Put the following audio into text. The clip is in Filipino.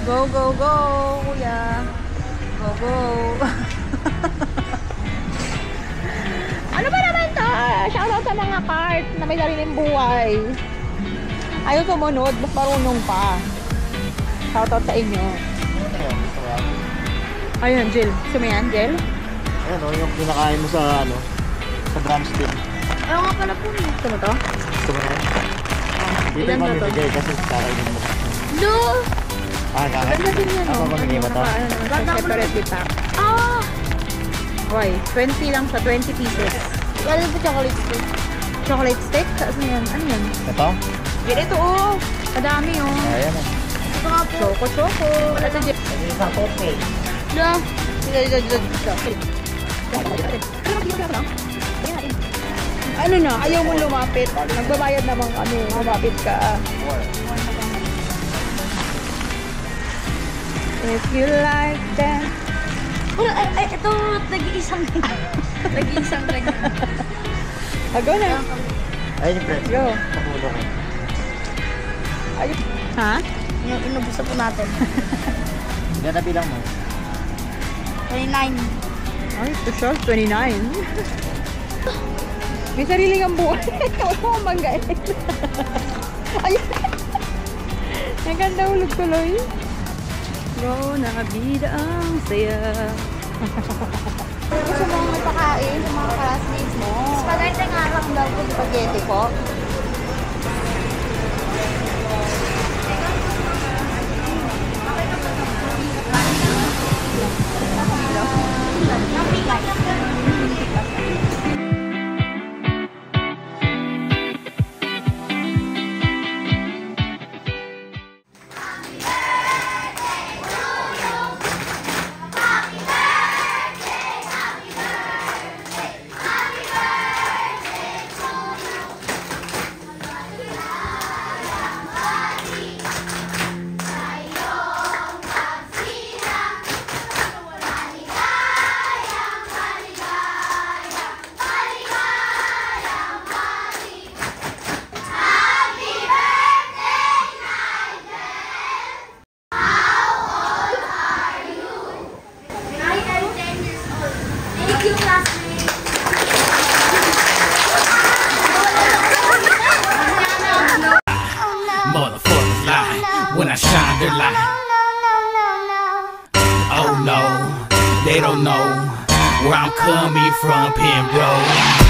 Go, go, go, kuya. Go, go. Ano ba naman to? Shoutout sa mga cart na may sariling buhay. Ayaw tumunod, mas marunong pa. Shoutout sa inyo. Ayun, Jill. Gusto mo yan, Jill? Ayan o, yung pinakain mo sa ano, sa drumstick. Ayaw nga pala po. Gusto mo to? Gusto mo na? Dito Ilan yung na to? mamibigay kasi kakainin mo. No! Kakain. Ganda din yan, Ako oh. mamigay mo to? Ano naman siya, separately pack. Ah! Okay, 20 lang sa 20 pieces. Ano po chocolate stick? Chocolate stick? Ano yan? Ano yan? Ito? Ito, oh! Kadami, oh. Ayan o. Ito nga po. Choco. Ito, Jill. Pwede isang coffee. Yeah. Ano na? Ayaw mo lumapit. Nagbabayad namang ano, lumapit ka. If you like that. Oh, ay, ito, nag-iisang nag-iisang ganyan. Go na. Ayun yung pretzel. Go. Pamulo ko. Ayun. Ha? Yung inubos na po natin. Ganda bilang mo. 29. Ay, ito siya. 29. May sariling ang buhay. Huwag mo akong manggain. Ayun. Naganda ulog tuloy. Go na bida ang saya. Gusto mo magpakain sa mga classmates mo? Spaghetti nga lang daw po. Spaghetti po. Motherfuckers lie when I shine their light. Oh no, they don't know where I'm coming from, Pembroke.